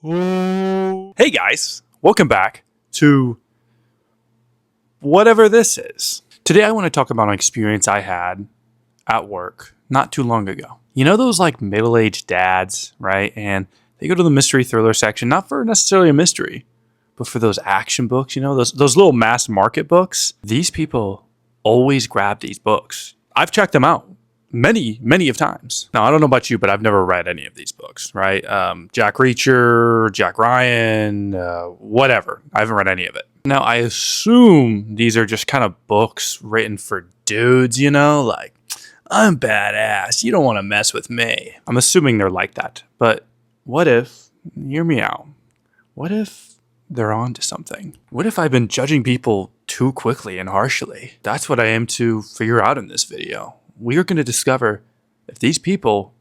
Hey guys, welcome back to whatever this is. Today I want to talk about an experience I had at work not too long ago. You know those like middle-aged dads, right? And they go to the mystery thriller section, not for necessarily a mystery, but for those action books, you know, those little mass market books. These people always grab these books. I've checked them out many of times. Now, I don't know about you, but I've never read any of these books, right? Jack Reacher, Jack Ryan, whatever. I haven't read any of it. Now, I assume these are just kind of books written for dudes, you know, like, I'm badass. You don't want to mess with me. I'm assuming they're like that. But what if, hear me out, what if they're on to something? What if I've been judging people too quickly and harshly? That's what I aim to figure out in this video. We are going to discover if these people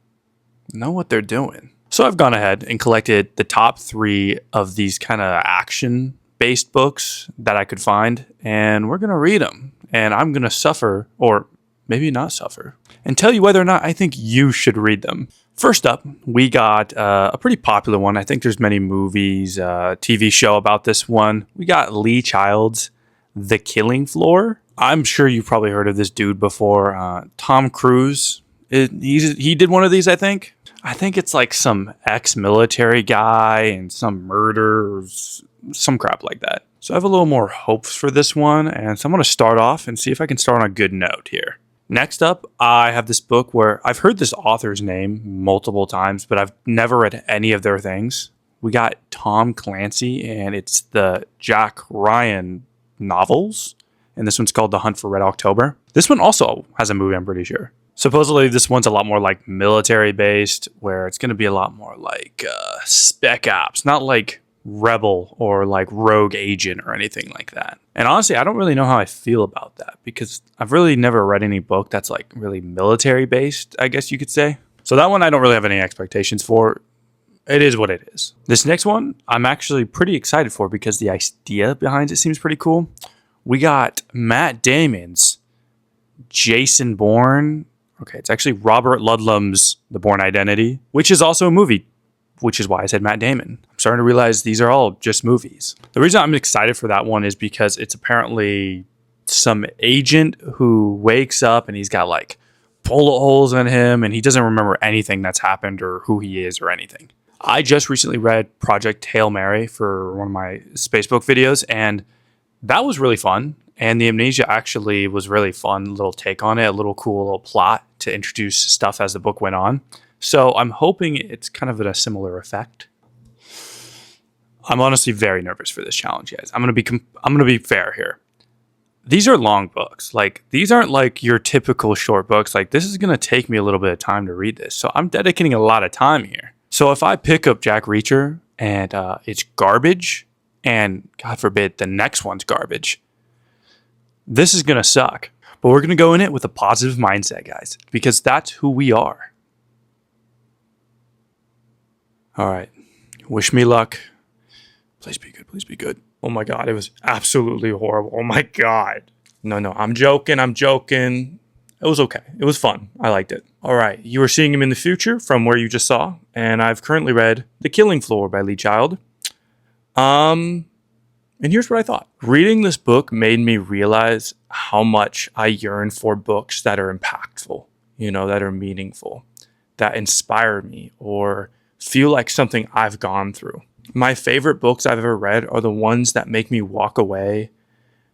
know what they're doing. So I've gone ahead and collected the top 3 of these kind of action-based books that I could find, and we're going to read them. And I'm going to suffer, or maybe not suffer, and tell you whether or not I think you should read them. First up, we got a pretty popular one. I think there's many movies, TV show about this one. We got Lee Child's The Killing Floor. I'm sure you've probably heard of this dude before. Tom Cruise. He did one of these, I think. I think it's like some ex-military guy and some murders, some crap like that. So I have a little more hopes for this one, and so I'm going to start off and see if I can start on a good note here. Next up, I have this book where I've heard this author's name multiple times, but I've never read any of their things. We got Tom Clancy, and it's the Jack Ryan novels. And this one's called The Hunt for Red October. This one also has a movie, I'm pretty sure. Supposedly, this one's a lot more like military-based, where it's going to be a lot more like spec ops, not like rebel or like rogue agent or anything like that. And honestly, I don't really know how I feel about that because I've really never read any book that's like really military-based, I guess you could say. So that one I don't really have any expectations for. It is what it is. This next one, I'm actually pretty excited for because the idea behind it seems pretty cool. We got Matt Damon's Jason Bourne. Okay, it's actually Robert Ludlum's The Bourne Identity, which is also a movie, which is why I said Matt Damon. I'm starting to realize these are all just movies. The reason I'm excited for that one is because it's apparently some agent who wakes up and he's got like bullet holes in him and he doesn't remember anything that's happened or who he is or anything. I just recently read Project Hail Mary for one of my Spacebook videos, and that was really fun, and the Amnesia actually was really fun little take on it, a little cool little plot to introduce stuff as the book went on. So I'm hoping it's kind of a similar effect. I'm honestly very nervous for this challenge, guys. I'm gonna be fair here. These are long books. Like these aren't like your typical short books. Like this is gonna take me a little bit of time to read this, so I'm dedicating a lot of time here. So if I pick up Jack Reacher and it's garbage, and God forbid the next one's garbage, this is going to suck. But we're going to go in it with a positive mindset, guys, because that's who we are. All right. Wish me luck. Please be good. Please be good. Oh my God. It was absolutely horrible. Oh my God. No, I'm joking. It was okay. It was fun. I liked it. All right. You are seeing him in the future from where you just saw. And I've currently read The Killing Floor by Lee Child. And here's what I thought. Reading this book made me realize how much I yearn for books that are impactful, you know, that are meaningful, that inspire me or feel like something I've gone through. My favorite books I've ever read are the ones that make me walk away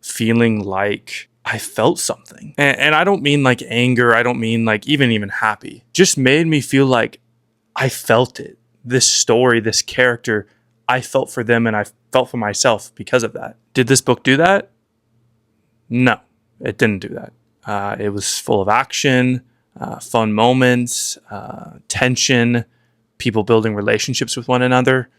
feeling like I felt something. And I don't mean like anger. I don't mean like even happy. Just made me feel like I felt it. This story, this character, I felt for them and I felt for myself because of that. Did this book do that? No, it didn't do that. It was full of action, fun moments, tension, people building relationships with one another,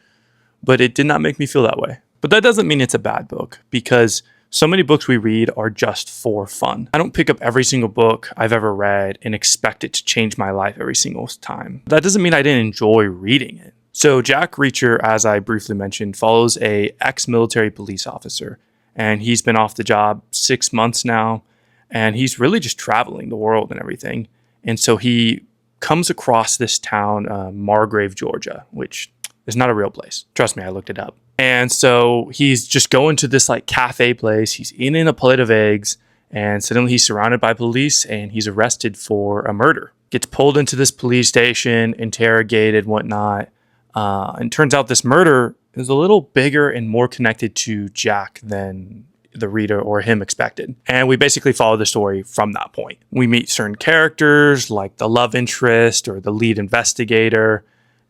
but it did not make me feel that way. But that doesn't mean it's a bad book because so many books we read are just for fun. I don't pick up every single book I've ever read and expect it to change my life every single time. That doesn't mean I didn't enjoy reading it. So Jack Reacher, as I briefly mentioned, follows a ex-military police officer, and he's been off the job 6 months now, and he's really just traveling the world and everything. And so he comes across this town, Margrave, Georgia, which It's not a real place. Trust me, I looked it up. And so he's just going to this like cafe place. He's eating a plate of eggs, and suddenly he's surrounded by police and he's arrested for a murder. Gets pulled into this police station, interrogated, whatnot. And turns out this murder is a little bigger and more connected to Jack than the reader or him expected. And we basically follow the story from that point. We meet certain characters like the love interest or the lead investigator,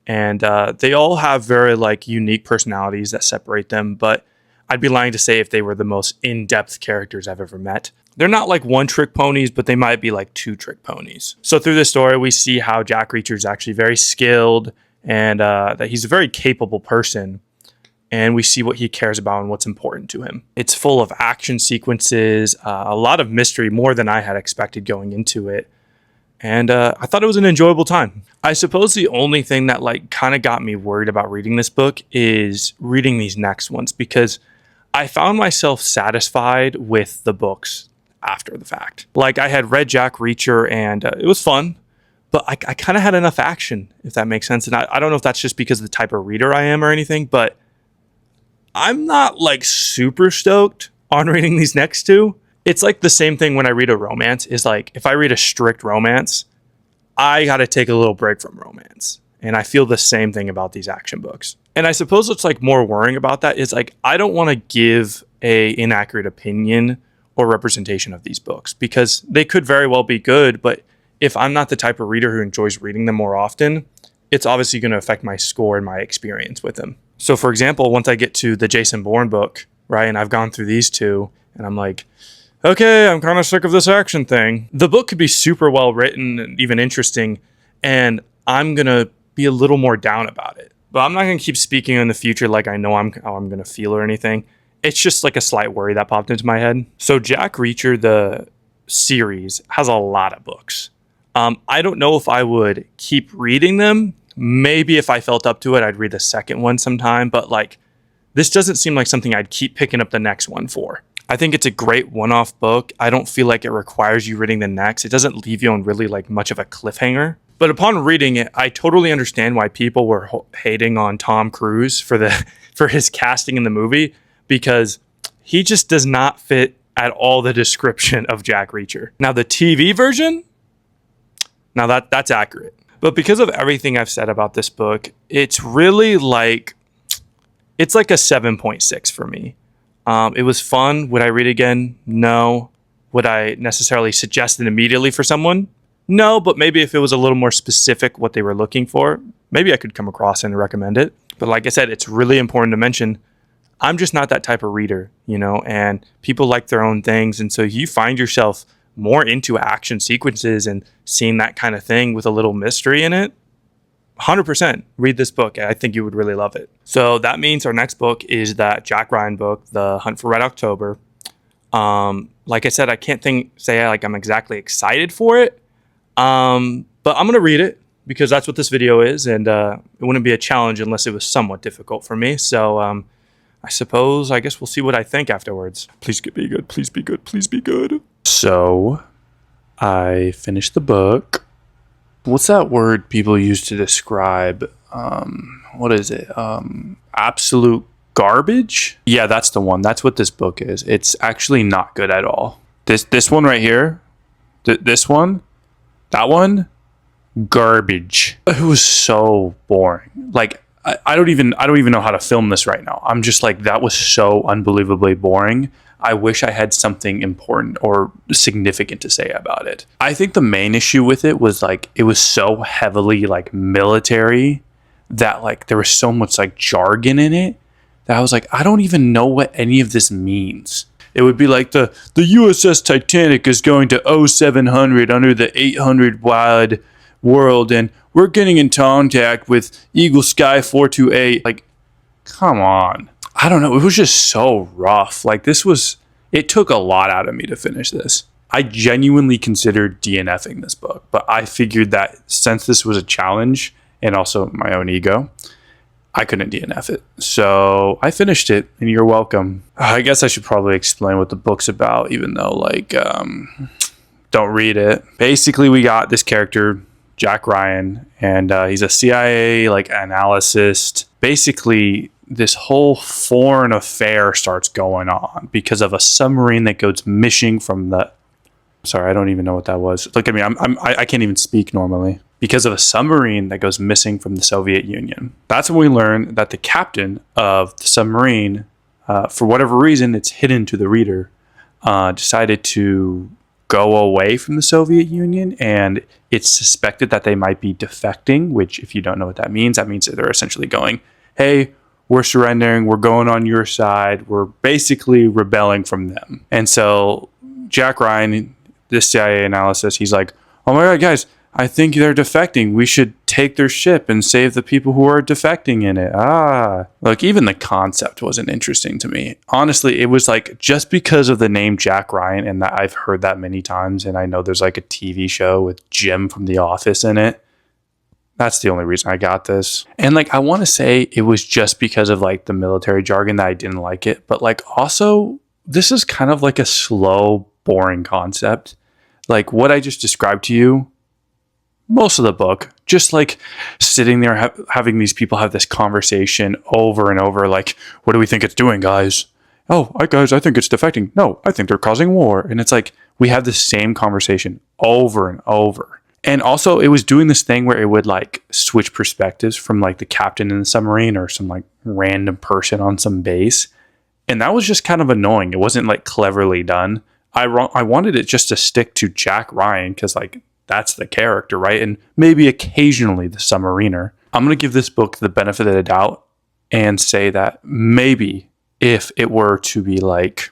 and they all have very like unique personalities that separate them, but I'd be lying to say if they were the most in-depth characters I've ever met. They're not like one-trick ponies, but they might be like two-trick ponies. So through this story, we see how Jack Reacher is actually very skilled and that he's a very capable person. And we see what he cares about and what's important to him. It's full of action sequences, a lot of mystery, more than I had expected going into it. And I thought it was an enjoyable time. I suppose the only thing that like kind of got me worried about reading this book is reading these next ones, because I found myself satisfied with the books after the fact. Like I had read Jack Reacher and it was fun, but I kind of had enough action, if that makes sense. And I don't know if that's just because of the type of reader I am or anything, but I'm not like super stoked on reading these next two. It's like the same thing when I read a romance. Is like if I read a strict romance, I got to take a little break from romance. And I feel the same thing about these action books. And I suppose what's like more worrying about that is like I don't want to give a inaccurate opinion or representation of these books, because they could very well be good, but if I'm not the type of reader who enjoys reading them more often, it's obviously going to affect my score and my experience with them. So for example, once I get to the Jason Bourne book, right, and I've gone through these two, and I'm like, okay, I'm kind of sick of this action thing. The book could be super well written and even interesting, and I'm going to be a little more down about it. But I'm not going to keep speaking in the future like I know how I'm going to feel or anything. It's just like a slight worry that popped into my head. So Jack Reacher, the series, has a lot of books. I don't know if I would keep reading them. Maybe if I felt up to it, I'd read the second one sometime. But like, this doesn't seem like something I'd keep picking up the next one for. I think it's a great one-off book. I don't feel like it requires you reading the next. It doesn't leave you on really like much of a cliffhanger. But upon reading it, I totally understand why people were hating on Tom Cruise for his casting in the movie, because he just does not fit at all the description of Jack Reacher. Now the TV version, now that's accurate. But because of everything I've said about this book, it's really like, it's like a 7.6 for me. It was fun. Would I read it again? No. Would I necessarily suggest it immediately for someone? No, but maybe if it was a little more specific what they were looking for, maybe I could come across and recommend it. But like I said, it's really important to mention, I'm just not that type of reader, you know, and people like their own things. And so you find yourself more into action sequences and seeing that kind of thing with a little mystery in it, 100% read this book. I think you would really love it. So that means our next book is that Jack Ryan book, The Hunt for Red October. Like I said, I can't say like I'm exactly excited for it, but I'm going to read it because that's what this video is, and it wouldn't be a challenge unless it was somewhat difficult for me. So I guess we'll see what I think afterwards. Please be good. Please be good. Please be good. So I finished the book. What's that word people use to describe, what is it? Absolute garbage? Yeah, that's the one. That's what this book is. It's actually not good at all. This one right here, this one, that one, garbage. It was so boring. Like, I don't even know how to film this right now. I'm just like, that was so unbelievably boring. I wish I had something important or significant to say about it. I think the main issue with it was like, it was so heavily like military that like there was so much like jargon in it that I was like, I don't even know what any of this means. It would be like the USS Titanic is going to 0700 under the 800 wide world, and we're getting in contact with Eagle Sky 428. Like, come on. I don't know. It was just so rough. Like it took a lot out of me to finish this. I genuinely considered DNFing this book, but I figured that since this was a challenge and also my own ego, I couldn't DNF it. So I finished it, and you're welcome. I guess I should probably explain what the book's about, even though like, don't read it. Basically, we got this character, Jack Ryan, and he's a CIA like analyst. Basically, this whole foreign affair starts going on because of a submarine that goes missing from the. Sorry, I don't even know what that was. Look at me, I can't even speak normally. Because of a submarine that goes missing from the Soviet Union. That's when we learn that the captain of the submarine, for whatever reason, it's hidden to the reader, decided to go away from the Soviet Union, and it's suspected that they might be defecting, which if you don't know what that means that they're essentially going, hey, we're surrendering, we're going on your side, we're basically rebelling from them. And so Jack Ryan, this CIA analysis, he's like, oh my God, guys, I think they're defecting. We should take their ship and save the people who are defecting in it. Look, even the concept wasn't interesting to me. Honestly, it was like just because of the name Jack Ryan, and that I've heard that many times, and I know there's like a TV show with Jim from The Office in it. That's the only reason I got this. And like, I want to say it was just because of like the military jargon that I didn't like it. But like also, this is kind of like a slow, boring concept. Like what I just described to you, most of the book, just like sitting there having these people have this conversation over and over, like, what do we think it's doing, guys? Oh, guys, I think it's defecting. No, I think they're causing war. And it's like, we have the same conversation over and over. And also it was doing this thing where it would like switch perspectives from like the captain in the submarine or some like random person on some base. And that was just kind of annoying. It wasn't like cleverly done. I wanted it just to stick to Jack Ryan because like, that's the character, right? And maybe occasionally the submariner. I'm going to give this book the benefit of the doubt and say that maybe if it were to be like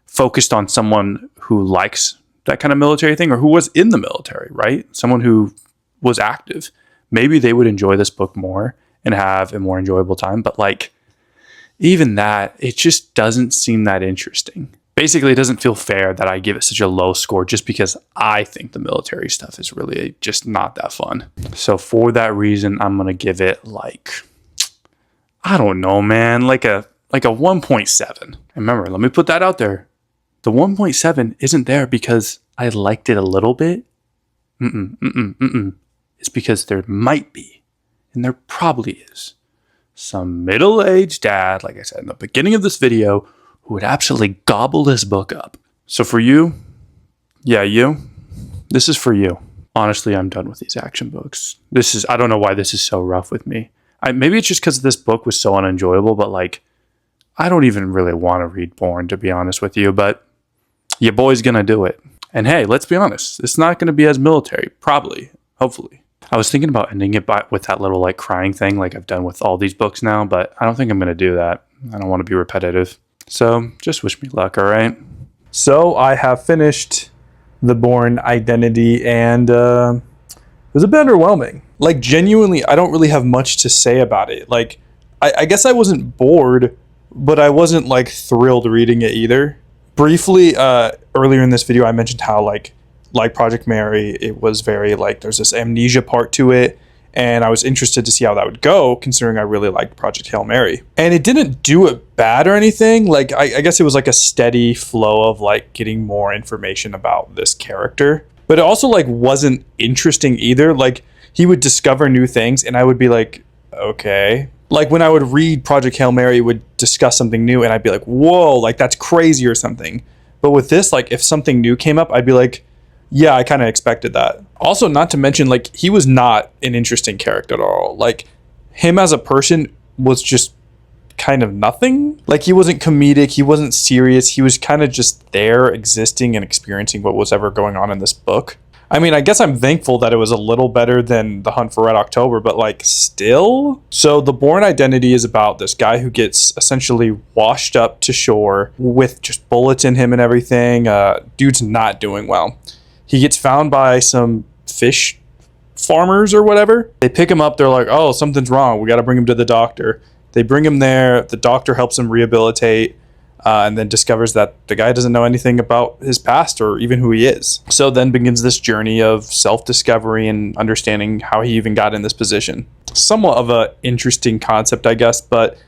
focused on someone who likes that kind of military thing or who was in the military, right? Someone who was active, maybe they would enjoy this book more and have a more enjoyable time. But like even that, it just doesn't seem that interesting. Basically, it doesn't feel fair that I give it such a low score just because I think the military stuff is really just not that fun. So for that reason, I'm going to give it like, I don't know, man, like a 1.7. And remember, let me put that out there. The 1.7 isn't there because I liked it a little bit. It's because there might be, and there probably is, some middle-aged dad, like I said in the beginning of this video, who would absolutely gobble this book up. So for you, this is for you. Honestly, I'm done with these action books. I don't know why this is so rough with me. Maybe it's just because this book was so unenjoyable, but like, I don't even really want to read Bourne, to be honest with you, but your boy's gonna do it. And hey, let's be honest, it's not gonna be as military, probably, hopefully. I was thinking about ending it with that little like crying thing like I've done with all these books now, but I don't think I'm gonna do that. I don't want to be repetitive. So just wish me luck, all right? So I have finished The Bourne Identity, and it was a bit underwhelming. Like genuinely, I don't really have much to say about it. Like, I guess I wasn't bored, but I wasn't like thrilled reading it either. Briefly, earlier in this video, I mentioned how like Project Mary, it was very like, there's this amnesia part to it. And I was interested to see how that would go, considering I really liked Project Hail Mary. And it didn't do it bad or anything. Like, I guess it was like a steady flow of like getting more information about this character. But it also like wasn't interesting either. Like, he would discover new things and I would be like, okay. Like when I would read Project Hail Mary, it would discuss something new and I'd be like, whoa, like that's crazy or something. But with this, like if something new came up, I'd be like, yeah, I kind of expected that. Also, not to mention, like, he was not an interesting character at all. Like, him as a person was just kind of nothing. Like, he wasn't comedic. He wasn't serious. He was kind of just there existing and experiencing what was ever going on in this book. I mean, I guess I'm thankful that it was a little better than The Hunt for Red October, but like still. So The Bourne Identity is about this guy who gets essentially washed up to shore with just bullets in him and everything. Dude's not doing well. He gets found by some fish farmers or whatever. They pick him up. They're like, oh, something's wrong. We got to bring him to the doctor. They bring him there. The doctor helps him rehabilitate and then discovers that the guy doesn't know anything about his past or even who he is. So then begins this journey of self-discovery and understanding how he even got in this position. Somewhat of an interesting concept, I guess, but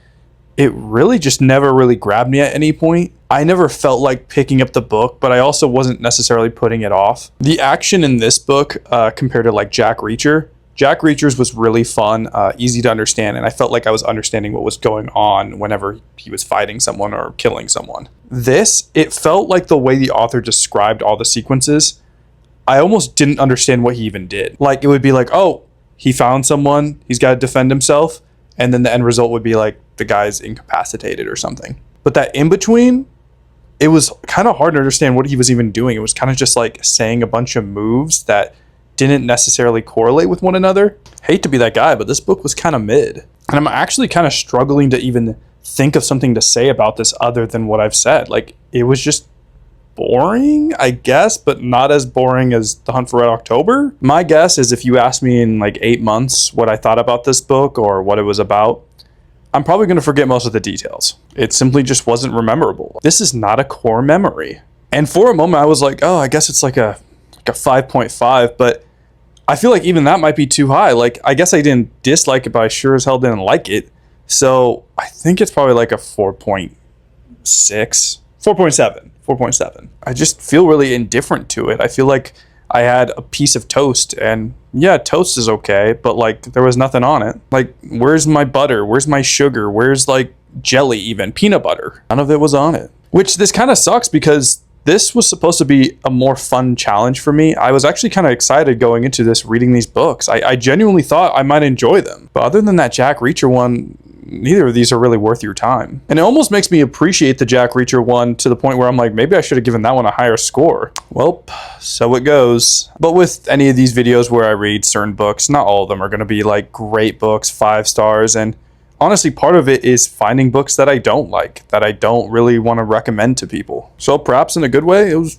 it really just never really grabbed me at any point. I never felt like picking up the book, but I also wasn't necessarily putting it off. The action in this book, compared to like Jack Reacher's was really fun, easy to understand, and I felt like I was understanding what was going on whenever he was fighting someone or killing someone. This, it felt like the way the author described all the sequences, I almost didn't understand what he even did. Like, it would be like, oh, he found someone, he's got to defend himself, and then the end result would be like the guy's incapacitated or something. But that in between, it was kind of hard to understand what he was even doing. It was kind of just like saying a bunch of moves that didn't necessarily correlate with one another. Hate to be that guy, but this book was kind of mid. And I'm actually kind of struggling to even think of something to say about this other than what I've said. Like, it was just boring, I guess, but not as boring as The Hunt for Red October. My guess is if you asked me in like 8 months what I thought about this book or what it was about, I'm probably going to forget most of the details. It simply just wasn't memorable. This is not a core memory. And for a moment, I was like, oh, I guess it's like a 5.5, but I feel like even that might be too high. Like, I guess I didn't dislike it, but I sure as hell didn't like it. So I think it's probably like a 4.6, 4.7. I just feel really indifferent to it. I feel like I had a piece of toast, and yeah, toast is okay, but like there was nothing on it. Like, where's my butter? Where's my sugar? Where's like jelly, even peanut butter? None of it was on it. Which this kind of sucks because this was supposed to be a more fun challenge for me. I was actually kind of excited going into this, reading these books. I genuinely thought I might enjoy them. But other than that Jack Reacher one, neither of these are really worth your time. And it almost makes me appreciate the Jack Reacher one to the point where I'm like, maybe I should have given that one a higher score. Well, so it goes. But with any of these videos where I read certain books, not all of them are going to be like great books, 5 stars. And honestly, part of it is finding books that I don't like, that I don't really want to recommend to people. So perhaps in a good way, it was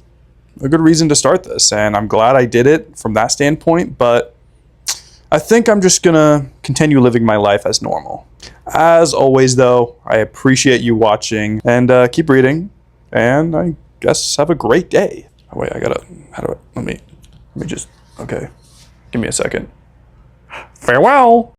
a good reason to start this. And I'm glad I did it from that standpoint. But I think I'm just going to continue living my life as normal. As always, though, I appreciate you watching, and keep reading, and I guess have a great day. Oh, wait, let me just, okay. Give me a second. Farewell!